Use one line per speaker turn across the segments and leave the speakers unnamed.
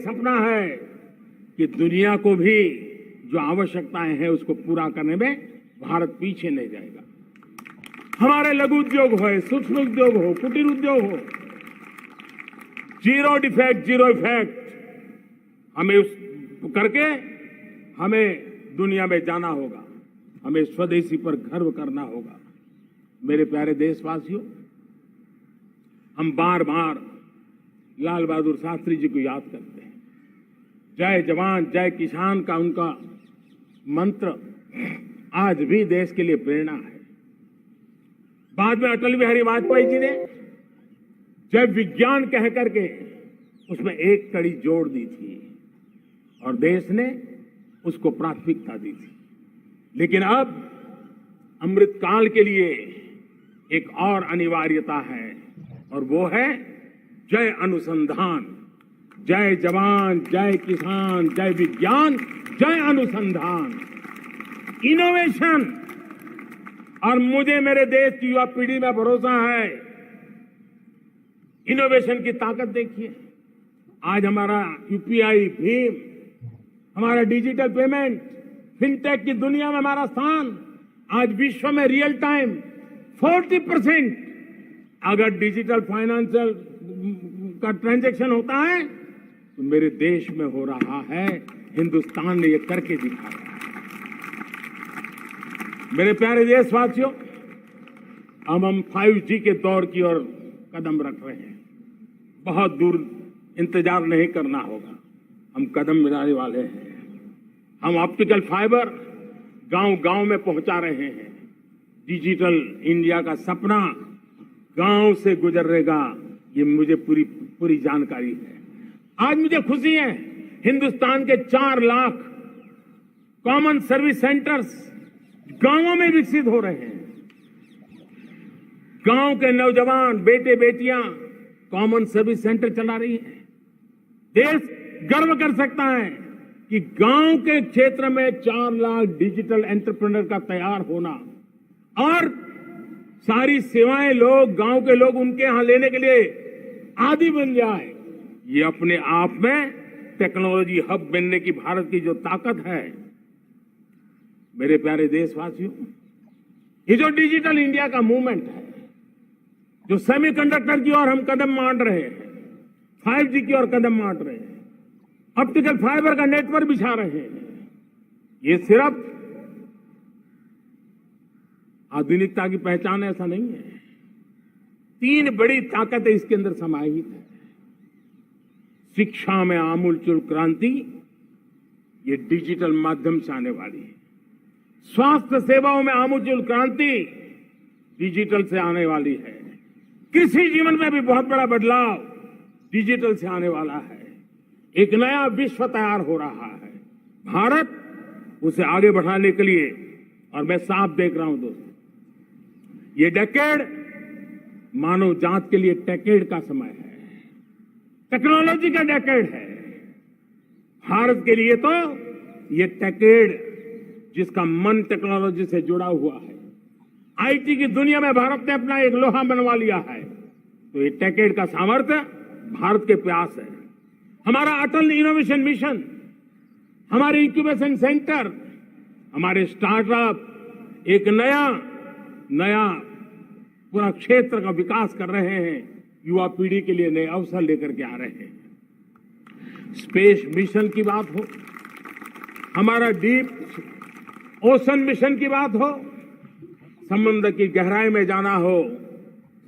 सपना है कि दुनिया को भी जो आवश्यकताएं हैं उसको पूरा करने में भारत पीछे नहीं जाएगा। हमारे लघु उद्योग हो, सूक्ष्म उद्योग हो, कुटीर उद्योग हो, जीरो डिफेक्ट, जीरो इफेक्ट, हमें उस करके हमें दुनिया में जाना होगा, हमें स्वदेशी पर गर्व करना होगा। मेरे प्यारे देशवासियों, हम बार बार लाल बहादुर शास्त्री जी को याद करते हैं। जय जवान जय किसान का उनका मंत्र आज भी देश के लिए प्रेरणा है। बाद में अटल बिहारी वाजपेयी जी ने जय विज्ञान कह करके उसमें एक कड़ी जोड़ दी थी और देश ने उसको प्राथमिकता दी थी। लेकिन अब अमृत काल के लिए एक और अनिवार्यता है और वो है जय अनुसंधान। जय जवान जय किसान जय विज्ञान जय अनुसंधान, इनोवेशन। और मुझे मेरे देश की युवा पीढ़ी में भरोसा है, इनोवेशन की ताकत देखिए। आज हमारा यूपीआई, भीम, हमारा डिजिटल पेमेंट, फिनटेक की दुनिया में हमारा स्थान आज विश्व में रियल टाइम 40% अगर डिजिटल फाइनेंशियल का ट्रांजैक्शन होता है तो मेरे देश में हो रहा है। हिंदुस्तान ने ये करके दिखाया। मेरे प्यारे देशवासियों, अब हम 5G के दौर की ओर कदम रख रहे हैं। बहुत दूर इंतजार नहीं करना होगा, हम कदम मिलाने वाले हैं। हम ऑप्टिकल फाइबर गांव-गांव में पहुंचा रहे हैं। डिजिटल इंडिया का सपना गांव से गुजरेगा, ये मुझे पूरी जानकारी है। आज मुझे खुशी है, हिंदुस्तान के 4 लाख कॉमन सर्विस सेंटर्स गांवों में विकसित हो रहे हैं। गांव के नौजवान बेटे बेटियां कॉमन सर्विस सेंटर चला रही हैं। देश गर्व कर सकता है कि गांव के क्षेत्र में 4 लाख डिजिटल एंटरप्रेन्योर का तैयार होना और सारी सेवाएं लोग, गांव के लोग उनके यहां लेने के लिए आदी बन जाए, ये अपने आप में टेक्नोलॉजी हब बनने की भारत की जो ताकत है। मेरे प्यारे देशवासियों, ये जो डिजिटल इंडिया का मूवमेंट है, जो सेमीकंडक्टर की ओर हम कदम मान रहे हैं, 5G की ओर कदम मान रहे हैं, ऑप्टिकल फाइबर का नेटवर्क बिछा रहे हैं, ये सिर्फ आधुनिकता की पहचान ऐसा नहीं है। 3 बड़ी ताकतें इसके अंदर समाहित है। शिक्षा में आमूलचूल क्रांति, ये डिजिटल माध्यम से आने वाली है। स्वास्थ्य सेवाओं में आमूलचूल क्रांति डिजिटल से आने वाली है। कृषि जीवन में भी बहुत बड़ा बदलाव डिजिटल से आने वाला है। एक नया विश्व तैयार हो रहा है। भारत उसे आगे बढ़ाने के लिए, और मैं साफ देख रहा हूं दोस्तों, ये डेकेड मानव जात के लिए टेकेड का समय है, टेक्नोलॉजी का डेकेड है। भारत के लिए तो ये टेकेड, जिसका मन टेक्नोलॉजी से जुड़ा हुआ है, आईटी की दुनिया में भारत ने अपना एक लोहा बनवा लिया है, तो ये टेकेड का सामर्थ्य भारत के प्यास है। हमारा अटल इनोवेशन मिशन, हमारे इंक्यूबेशन सेंटर, हमारे स्टार्टअप एक नया पूरा क्षेत्र का विकास कर रहे हैं। युवा पीढ़ी के लिए नए अवसर लेकर के आ रहे हैं। स्पेस मिशन की बात हो, हमारा डीप ओशन मिशन की बात हो, समुद्र की गहराई में जाना हो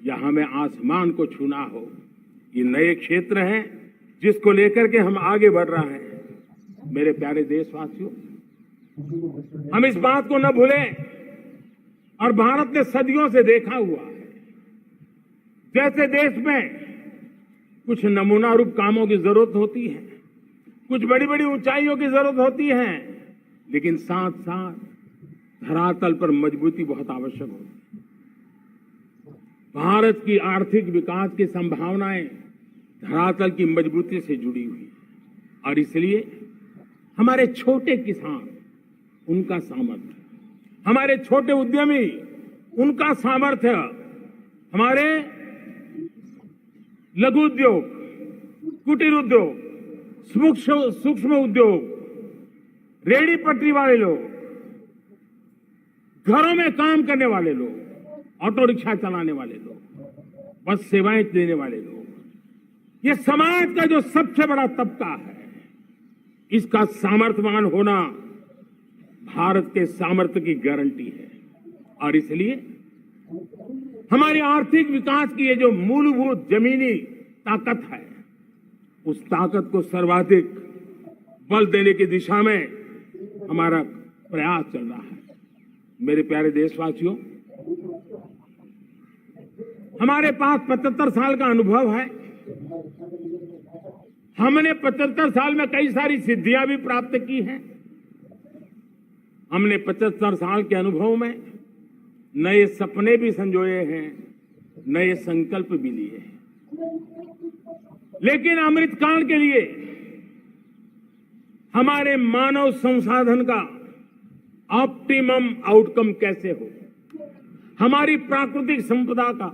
या हमें आसमान को छूना हो, ये नए क्षेत्र हैं जिसको लेकर के हम आगे बढ़ रहे हैं। मेरे प्यारे देशवासियों, हम इस बात को न भूलें, और भारत ने सदियों से देखा हुआ है, जैसे देश में कुछ नमूना रूप कामों की जरूरत होती है, कुछ बड़ी बड़ी ऊंचाइयों की जरूरत होती है, लेकिन साथ साथ धरातल पर मजबूती बहुत आवश्यक होती है। भारत की आर्थिक विकास की संभावनाएं धरातल की मजबूती से जुड़ी हुई है, और इसलिए हमारे छोटे किसान, उनका सामर्थ्य, हमारे छोटे उद्यमी, उनका सामर्थ्य, हमारे लघु उद्योग, कुटीर उद्योग, सूक्ष्म उद्योग, रेहड़ी पटरी वाले लोग, घरों में काम करने वाले लोग, ऑटो रिक्शा चलाने वाले लोग, बस सेवाएं देने वाले लोग, ये समाज का जो सबसे बड़ा तबका है, इसका सामर्थ्यवान होना भारत के सामर्थ्य की गारंटी है। और इसलिए हमारे आर्थिक विकास की ये जो मूलभूत जमीनी ताकत है, उस ताकत को सर्वाधिक बल देने की दिशा में हमारा प्रयास चल रहा है। मेरे प्यारे देशवासियों, हमारे पास 75 साल का अनुभव है। हमने 75 साल में कई सारी सिद्धियां भी प्राप्त की हैं। हमने 75 साल के अनुभव में नए सपने भी संजोए हैं, नए संकल्प भी लिए हैं। लेकिन अमृतकाल के लिए हमारे मानव संसाधन का ऑप्टिमम आउटकम कैसे हो, हमारी प्राकृतिक संपदा का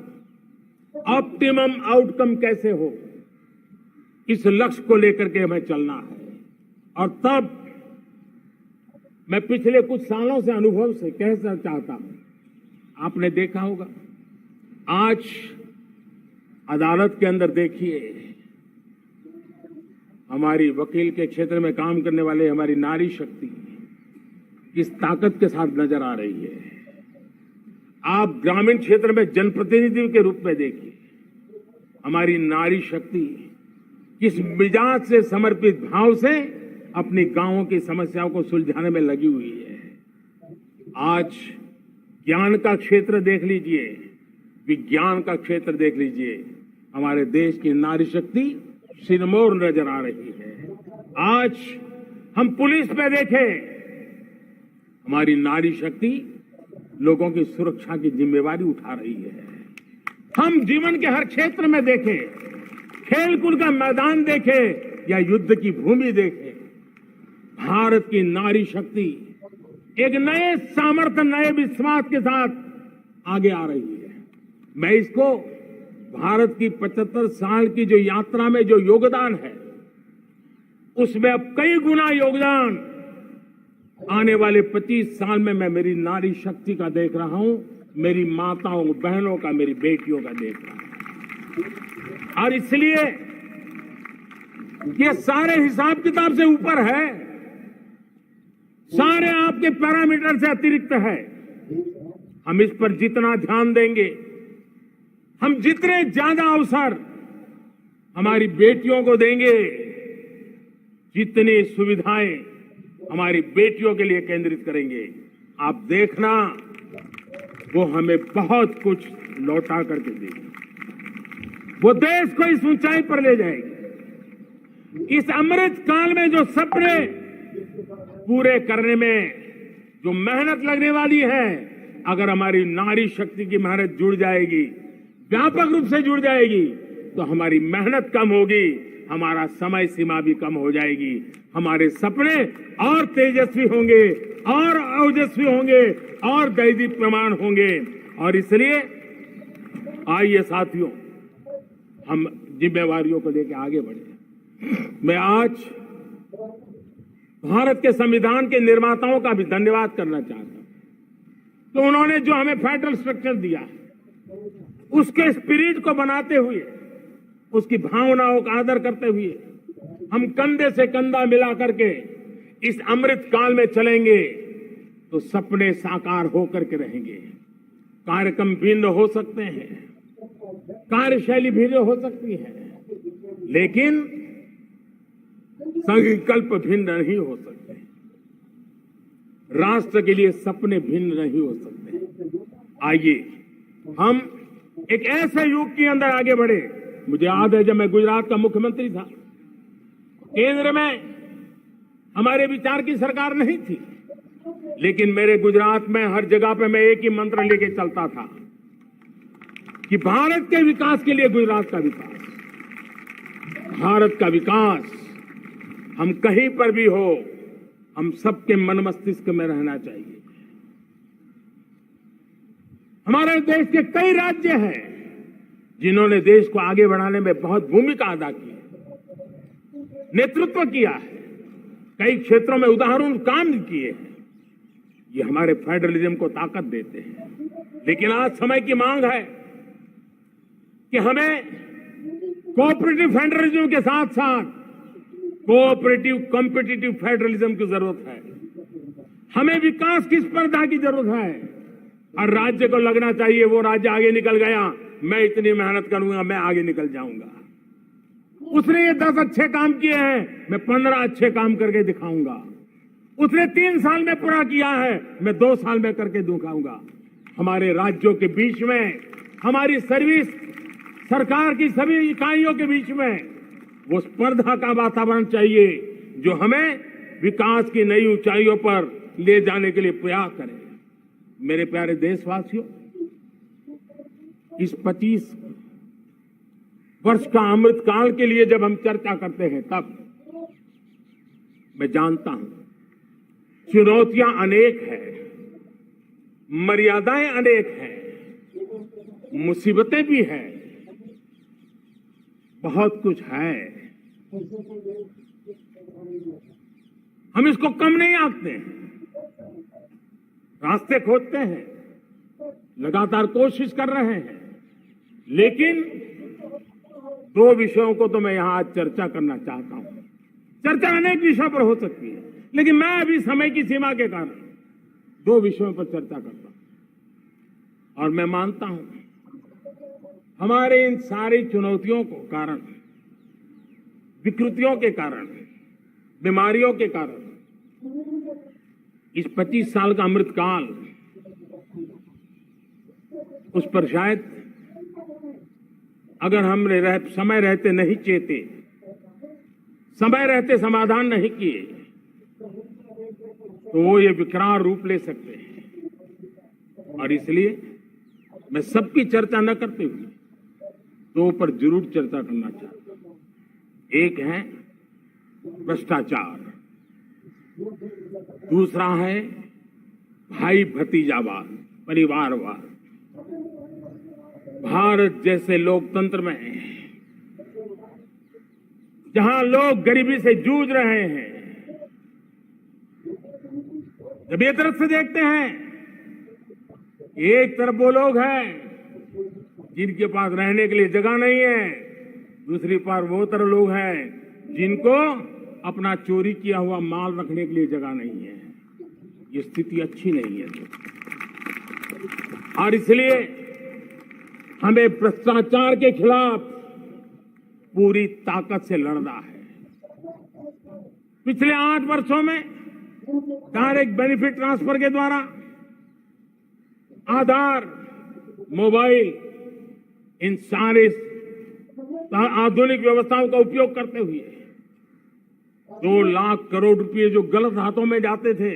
ऑप्टिमम आउटकम कैसे हो, इस लक्ष्य को लेकर के हमें चलना है। और तब मैं पिछले कुछ सालों से अनुभव से कहना चाहता हूं, आपने देखा होगा आज अदालत के अंदर देखिए, हमारी वकील के क्षेत्र में काम करने वाले हमारी नारी शक्ति किस ताकत के साथ नजर आ रही है। आप ग्रामीण क्षेत्र में जनप्रतिनिधि के रूप में देखिए, हमारी नारी शक्ति किस मिजाज से, समर्पित भाव से अपनी गांवों की समस्याओं को सुलझाने में लगी हुई है। आज ज्ञान का क्षेत्र देख लीजिए, विज्ञान का क्षेत्र देख लीजिए, हमारे देश की नारी शक्ति सिरमौर नजर आ रही है। आज हम पुलिस में देखें, हमारी नारी शक्ति लोगों की सुरक्षा की जिम्मेवारी उठा रही है। हम जीवन के हर क्षेत्र में देखें, खेलकूद का मैदान देखें या युद्ध की भूमि देखें, भारत की नारी शक्ति एक नए सामर्थ्य, नए विश्वास के साथ आगे आ रही है। मैं इसको भारत की 75 साल की जो यात्रा में जो योगदान है, उसमें अब कई गुना योगदान आने वाले 25 साल में मैं मेरी नारी शक्ति का देख रहा हूं, मेरी माताओं, बहनों का, मेरी बेटियों का देख रहा हूं। और इसलिए ये सारे हिसाब किताब से ऊपर है, सारे आपके पैरामीटर से अतिरिक्त है। हम इस पर जितना ध्यान देंगे, हम जितने ज्यादा अवसर हमारी बेटियों को देंगे, जितनी सुविधाएं हमारी बेटियों के लिए केंद्रित करेंगे, आप देखना वो हमें बहुत कुछ लौटा करके देगी। वो देश को इस ऊंचाई पर ले जाएगी। इस अमृत काल में जो सपने पूरे करने में जो मेहनत लगने वाली है, अगर हमारी नारी शक्ति की मेहनत जुड़ जाएगी, व्यापक रूप से जुड़ जाएगी, तो हमारी मेहनत कम होगी, हमारा समय सीमा भी कम हो जाएगी, हमारे सपने और तेजस्वी होंगे, और ओजस्वी होंगे, और दैदीप्यमान होंगे। और इसलिए आइए साथियों, हम जिम्मेवारियों को लेकर आगे बढ़े। मैं आज भारत के संविधान के निर्माताओं का भी धन्यवाद करना चाहता हूं। तो उन्होंने जो हमें फेडरल स्ट्रक्चर दिया है, उसके स्पिरिट को बनाते हुए, उसकी भावनाओं का आदर करते हुए, हम कंधे से कंधा मिला करके इस अमृत काल में चलेंगे, तो सपने साकार होकर के रहेंगे। कार्यक्रम भिन्न हो सकते हैं, कार्यशैली भिन्न हो सकती है, लेकिन संकल्प भिन्न नहीं हो सकते। राष्ट्र के लिए सपने भिन्न नहीं हो सकते। आइए हम एक ऐसे युग के अंदर आगे बढ़े। मुझे याद है, जब मैं गुजरात का मुख्यमंत्री था, केंद्र में हमारे विचार की सरकार नहीं थी, लेकिन मेरे गुजरात में हर जगह पे मैं एक ही मंत्र लेके चलता था कि भारत के विकास के लिए गुजरात का विकास, भारत का विकास हम कहीं पर भी हो, हम सबके मन मस्तिष्क में रहना चाहिए। हमारे देश के कई राज्य हैं जिन्होंने देश को आगे बढ़ाने में बहुत भूमिका अदा की है। नेतृत्व किया है, कई क्षेत्रों में उदाहरण काम किए हैं। ये हमारे फेडरलिज्म को ताकत देते हैं। लेकिन आज समय की मांग है कि हमें कोऑपरेटिव फेडरलिज्म के साथ साथ कोऑपरेटिव कॉम्पिटिटिव फेडरलिज्म की जरूरत है। हमें विकास की स्पर्धा की जरूरत है। और राज्य को लगना चाहिए वो राज्य आगे निकल गया, मैं इतनी मेहनत करूंगा, मैं आगे निकल जाऊंगा। उसने ये 10 अच्छे काम किए हैं, मैं 15 अच्छे काम करके दिखाऊंगा। उसने 3 साल में पूरा किया है, मैं 2 साल में करके दिखाऊंगा। हमारे राज्यों के बीच में, हमारी सर्विस सरकार की सभी इकाइयों के बीच में वो स्पर्धा का वातावरण चाहिए जो हमें विकास की नई ऊंचाइयों पर ले जाने के लिए प्रयास करे। मेरे प्यारे देशवासियों, इस 25 वर्ष का अमृत काल के लिए जब हम चर्चा करते हैं, तब मैं जानता हूं चुनौतियां अनेक हैं, मर्यादाएं अनेक हैं, मुसीबतें भी हैं, बहुत कुछ है। हम इसको कम नहीं आंकते हैं, रास्ते खोजते हैं, लगातार कोशिश कर रहे हैं। लेकिन 2 विषयों को तो मैं यहां आज चर्चा करना चाहता हूं। चर्चा अनेक विषयों पर हो सकती है, लेकिन मैं अभी समय की सीमा के कारण 2 विषयों पर चर्चा करता हूं। और मैं मानता हूं हमारे इन सारी चुनौतियों को कारण, विकृतियों के कारण, बीमारियों के कारण, इस 25 साल का अमृतकाल, उस पर शायद अगर हमने समय रहते नहीं चेते, समय रहते समाधान नहीं किए, तो वो ये विकराल रूप ले सकते हैं। और इसलिए मैं सबकी चर्चा न करते हुए 2 पर जरूर चर्चा करना चाहता हूं। एक है भ्रष्टाचार, दूसरा है भाई भतीजावाद, परिवारवाद। भारत जैसे लोकतंत्र में जहां लोग गरीबी से जूझ रहे हैं, जब एक तरफ से देखते हैं, एक तरफ वो लोग हैं जिनके पास रहने के लिए जगह नहीं है, दूसरी तरफ वो तरह लोग हैं जिनको अपना चोरी किया हुआ माल रखने के लिए जगह नहीं है। ये स्थिति अच्छी नहीं है। और इसलिए हमें भ्रष्टाचार के खिलाफ पूरी ताकत से लड़ना है। पिछले 8 वर्षों में डायरेक्ट बेनिफिट ट्रांसफर के द्वारा, आधार, मोबाइल, इन सारे आधुनिक व्यवस्थाओं का उपयोग करते हुए 2 लाख करोड़ रुपए जो गलत हाथों में जाते थे,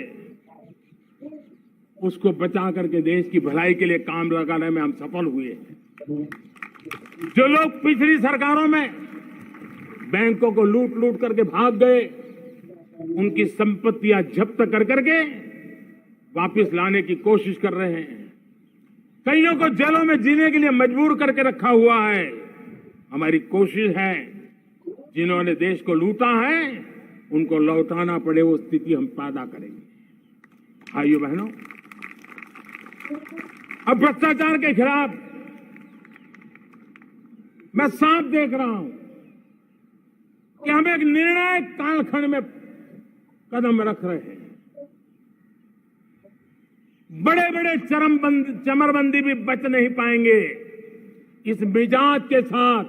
उसको बचा करके देश की भलाई के लिए काम लगाने में हम सफल हुए। जो लोग पिछली सरकारों में बैंकों को लूट लूट करके भाग गए, उनकी संपत्तियां जब्त कर करके वापस लाने की कोशिश कर रहे हैं। कईयों को जेलों में जीने के लिए मजबूर करके रखा हुआ है। हमारी कोशिश है जिन्होंने देश को लूटा है उनको लौटाना पड़े, वो स्थिति हम पैदा करेंगे। भाइयों बहनों, अब भ्रष्टाचार के खिलाफ मैं साफ देख रहा हूं कि हम एक निर्णायक कालखंड में कदम रख रहे हैं। बड़े बड़े चमरबंदी भी बच नहीं पाएंगे। इस मिजाज के साथ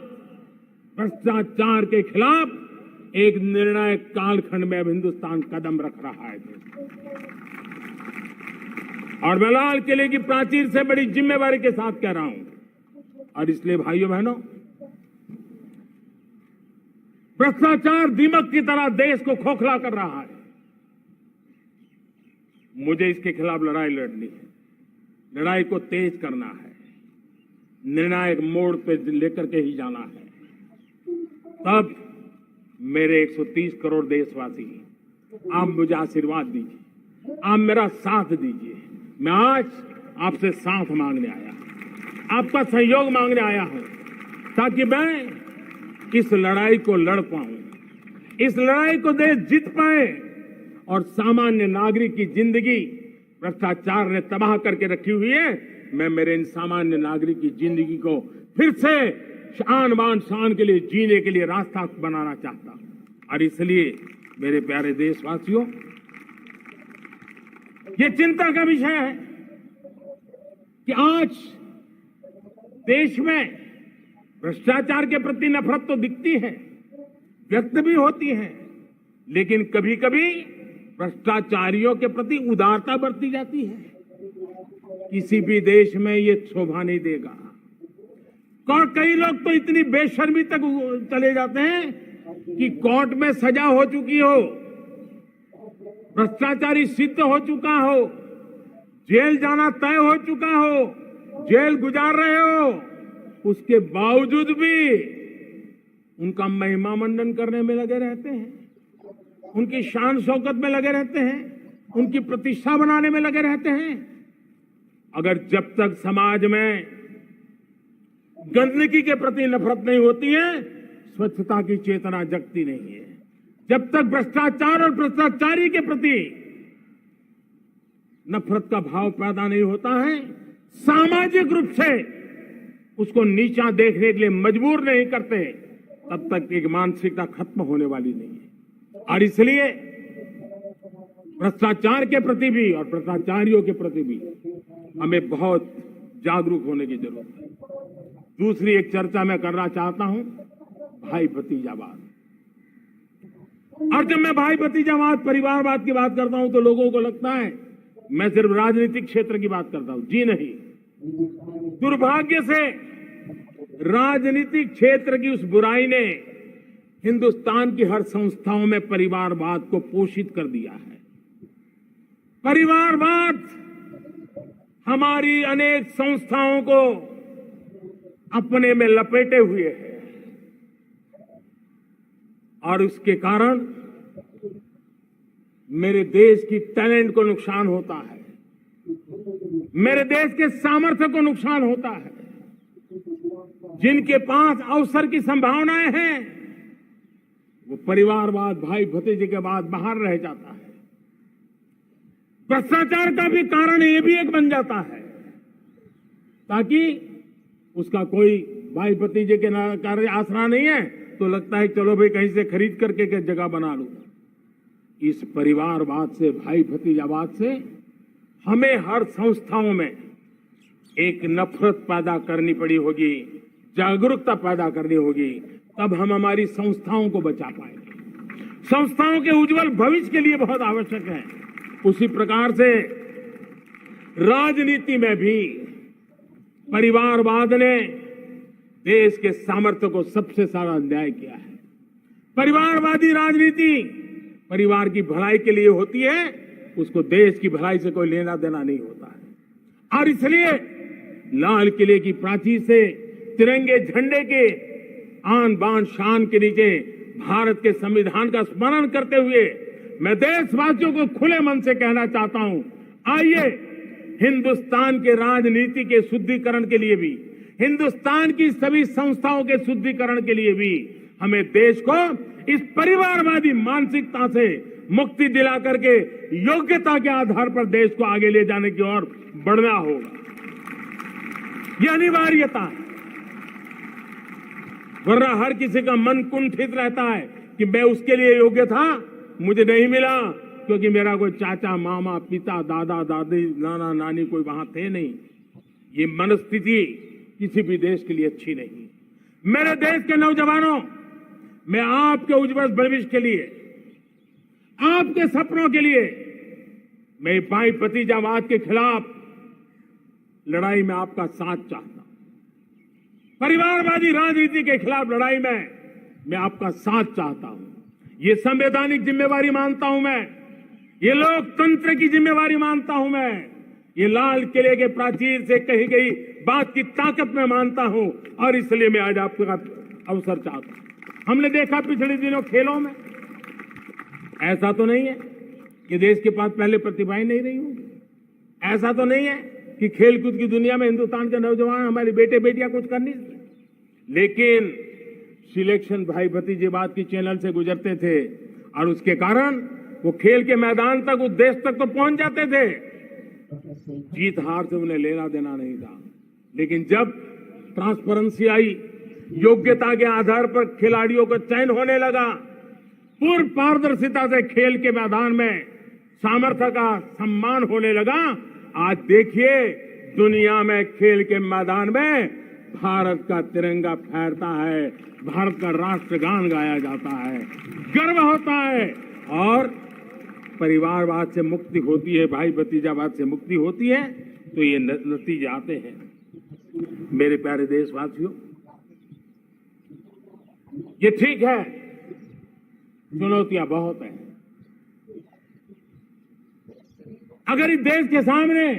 भ्रष्टाचार के खिलाफ एक निर्णायक कालखंड में अब हिंदुस्तान कदम रख रहा है। और मैं लाल किले की प्राचीर से बड़ी जिम्मेवारी के साथ कह रहा हूं। और इसलिए भाइयों बहनों, भ्रष्टाचार दीमक की तरह देश को खोखला कर रहा है। मुझे इसके खिलाफ लड़ाई लड़नी है, लड़ाई को तेज करना है, निर्णायक मोड़ पे लेकर के ही जाना है। तब मेरे 130 करोड़ देशवासी, आप मुझे आशीर्वाद दीजिए, आप मेरा साथ दीजिए। मैं आज आपसे साथ मांगने आया, आपका सहयोग मांगने आया हूं, ताकि मैं इस लड़ाई को लड़ पाऊं। इस लड़ाई को देश जीत पाए और सामान्य नागरिक की जिंदगी भ्रष्टाचार ने तबाह करके रखी हुई है। मैं मेरे इन सामान्य नागरिक की जिंदगी को फिर से शान बान शान के लिए जीने के लिए रास्ता बनाना चाहता हूं। और इसलिए मेरे प्यारे देशवासियों, ये चिंता का विषय है कि आज देश में भ्रष्टाचार के प्रति नफरत तो दिखती है, व्यक्त भी होती है, लेकिन कभी कभी भ्रष्टाचारियों के प्रति उदारता बरती जाती है। किसी भी देश में ये शोभा नहीं देगा। और कई लोग तो इतनी बेशर्मी तक चले जाते हैं कि कोर्ट में सजा हो चुकी हो, भ्रष्टाचारी सिद्ध हो चुका हो, जेल जाना तय हो चुका हो, जेल गुजार रहे हो, उसके बावजूद भी उनका महिमा मंडन करने में लगे रहते हैं, उनकी शान शौकत में लगे रहते हैं, उनकी प्रतिष्ठा बनाने में लगे रहते हैं। अगर जब तक समाज में गंदगी के प्रति नफरत नहीं होती है, स्वच्छता की चेतना जगती नहीं है। जब तक भ्रष्टाचार और भ्रष्टाचारी के प्रति नफरत का भाव पैदा नहीं होता है, सामाजिक रूप से उसको नीचा देखने के लिए मजबूर नहीं करते, तब तक एक मानसिकता खत्म होने वाली नहीं है। और इसलिए भ्रष्टाचार के प्रति भी और भ्रष्टाचारियों के प्रति भी हमें बहुत जागरूक होने की जरूरत है। दूसरी एक चर्चा मैं करना चाहता हूं, भाई भतीजावाद। और जब मैं भाई भतीजावाद, परिवारवाद की बात करता हूं तो लोगों को लगता है मैं सिर्फ राजनीतिक क्षेत्र की बात करता हूं। जी नहीं, दुर्भाग्य से राजनीतिक क्षेत्र की उस बुराई ने हिंदुस्तान की हर संस्थाओं में परिवारवाद को पोषित कर दिया है। परिवारवाद हमारी अनेक संस्थाओं को अपने में लपेटे हुए है और उसके कारण मेरे देश की टैलेंट को नुकसान होता है, मेरे देश के सामर्थ्य को नुकसान होता है। जिनके पास अवसर की संभावनाएं हैं वो परिवारवाद, भाई भतीजे के बाद बाहर रह जाता है। भ्रष्टाचार का भी कारण ये भी एक बन जाता है ताकि उसका कोई भाई भतीजे के कार्य आसरा नहीं है तो लगता है चलो भाई कहीं से खरीद करके के जगह बना लूं। इस परिवारवाद से, भाई भतीजावाद से हमें हर संस्थाओं में एक नफरत पैदा करनी पड़ी होगी, जागरूकता पैदा करनी होगी, तब हम हमारी संस्थाओं को बचा पाएंगे। संस्थाओं के उज्जवल भविष्य के लिए बहुत आवश्यक है। उसी प्रकार से राजनीति में भी परिवारवाद ने देश के सामर्थ्य को सबसे सारा अन्याय किया है। परिवारवादी राजनीति परिवार की भलाई के लिए होती है, उसको देश की भलाई से कोई लेना देना नहीं होता है। और इसलिए लाल किले की प्राचीर से तिरंगे झंडे के आन बान शान के नीचे भारत के संविधान का स्मरण करते हुए मैं देशवासियों को खुले मन से कहना चाहता हूं, आइए हिंदुस्तान के राजनीति के शुद्धिकरण के लिए भी, हिंदुस्तान की सभी संस्थाओं के शुद्धिकरण के लिए भी हमें देश को इस परिवारवादी मानसिकता से मुक्ति दिला करके योग्यता के आधार पर देश को आगे ले जाने की ओर बढ़ना होगा। यह अनिवार्यता है, वरना हर किसी का मन कुंठित रहता है कि मैं उसके लिए योग्य था, मुझे नहीं मिला क्योंकि मेरा कोई चाचा, मामा, पिता, दादा, दादी, नाना, नानी कोई वहां थे नहीं। ये मनस्थिति किसी भी देश के लिए अच्छी नहीं। मेरे देश के नौजवानों, मैं आपके उज्जवल भविष्य के लिए, आपके सपनों के लिए, मैं भाई भतीजावाद के खिलाफ लड़ाई में आपका साथ चाहता हूं। परिवारवादी राजनीति के खिलाफ लड़ाई में मैं आपका साथ चाहता हूं। ये संवैधानिक जिम्मेवारी मानता हूं मैं, ये लोकतंत्र की जिम्मेवारी मानता हूं मैं, ये लाल किले के प्राचीर से कही गई बात की ताकत में मानता हूं और इसलिए मैं आज आपका अवसर चाहता हूं। हमने देखा पिछले दिनों खेलों में, ऐसा तो नहीं है कि देश के पास पहले प्रतिभाएं नहीं रही होंगी, ऐसा तो नहीं है कि खेलकूद की दुनिया में हिंदुस्तान के नौजवान, हमारे बेटे बेटियां कुछ कर नहीं सकते, लेकिन सिलेक्शन भाई भतीजेबाद की चैनल से गुजरते थे और उसके कारण वो खेल के मैदान तक, उस देश तक तो पहुंच जाते थे। जीत हार से उन्हें लेना देना नहीं था, लेकिन जब ट्रांसपेरेंसी आई, योग्यता के आधार पर खिलाड़ियों का चयन होने लगा, पूर्ण पारदर्शिता से खेल के मैदान में सामर्थ्य का सम्मान होने लगा, आज देखिए दुनिया में खेल के मैदान में भारत का तिरंगा फहरता है, भारत का राष्ट्रगान गाया जाता है, गर्व होता है और परिवारवाद से मुक्ति होती है, भाई भतीजावाद से मुक्ति होती है, तो ये नतीजे आते हैं। मेरे प्यारे देशवासियों, ये ठीक है, चुनौतियां बहुत हैं। अगर इस देश के सामने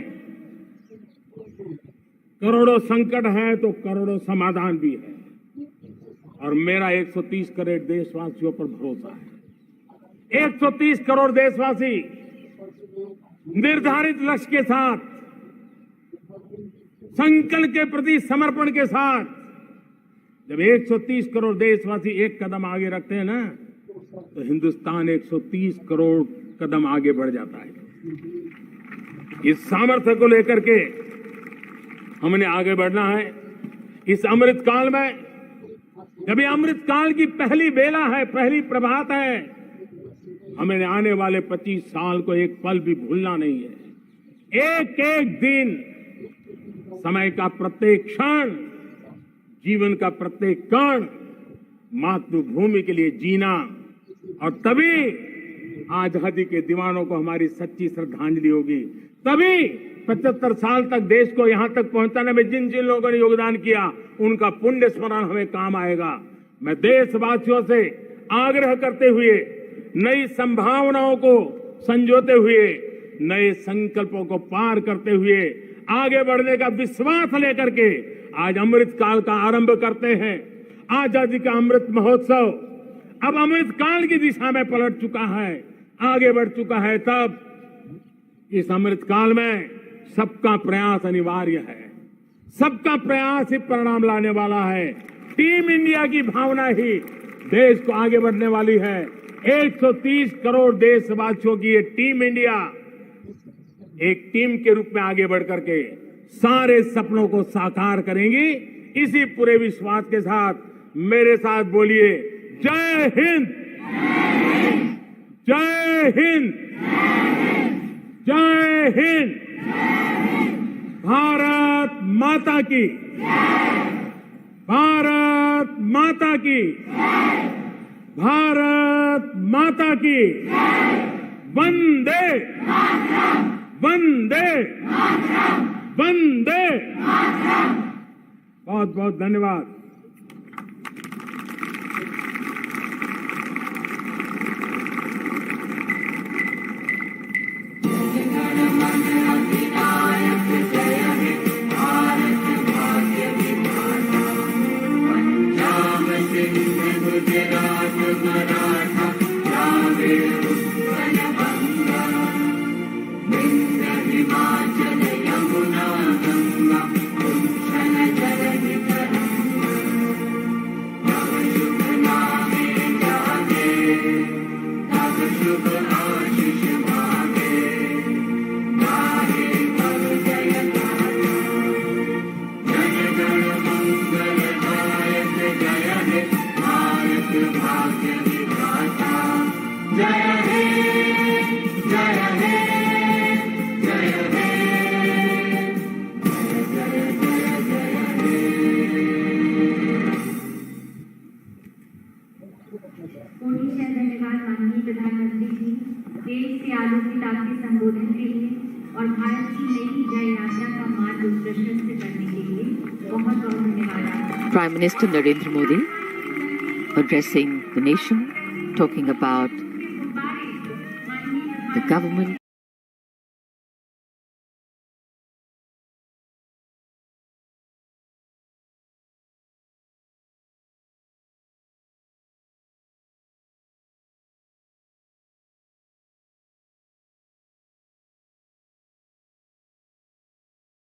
करोड़ों संकट है तो करोड़ों समाधान भी है, और मेरा 130 करोड़ देशवासियों पर भरोसा है। 130 करोड़ देशवासी निर्धारित लक्ष्य के साथ, संकल्प के प्रति समर्पण के साथ, जब 130 करोड़ देशवासी एक कदम आगे रखते हैं ना, तो हिंदुस्तान 130 करोड़ कदम आगे बढ़ जाता है। इस सामर्थ्य को लेकर के हमने आगे बढ़ना है। इस अमृत काल में, जब ये अमृत काल की पहली बेला है, पहली प्रभात है, हमें आने वाले 25 साल को एक पल भी भूलना नहीं है। एक एक दिन, समय का प्रत्येक क्षण, जीवन का प्रत्येक कण मातृभूमि के लिए जीना, और तभी आजादी के दीवानों को हमारी सच्ची श्रद्धांजलि होगी। तभी 75 साल तक देश को यहां तक पहुंचाने में जिन जिन लोगों ने योगदान किया, उनका पुण्य स्मरण हमें काम आएगा। मैं देशवासियों से आग्रह करते हुए, नई संभावनाओं को संजोते हुए, नए संकल्पों को पार करते हुए, आगे बढ़ने का विश्वास लेकर के आज अमृत काल का आरंभ करते हैं। आजादी का अमृत महोत्सव अब अमृत काल की दिशा में पलट चुका है, आगे बढ़ चुका है। तब इस अमृत काल में सबका प्रयास अनिवार्य है, सबका प्रयास ही परिणाम लाने वाला है। टीम इंडिया की भावना ही देश को आगे बढ़ने वाली है। 130 करोड़ देशवासियों की ये टीम इंडिया एक टीम के रूप में आगे बढ़ करके सारे सपनों को साकार करेंगी। इसी पूरे विश्वास के साथ मेरे साथ बोलिए, जय हिंद, जय हिंद, जय हिंद। भारत माता की, भारत माता की, भारत माता की। वंदे वंदे वंदे। बहुत बहुत धन्यवाद।
धन्यवाद माननीय प्रधानमंत्री जी, देश से आलोकित आपके संबोधन के लिए और भारत की नई जय यात्रा का मार्ग प्रशस्त करने के लिए बहुत बहुत धन्यवाद।
Prime Minister Narendra Modi addressing the nation, talking about the government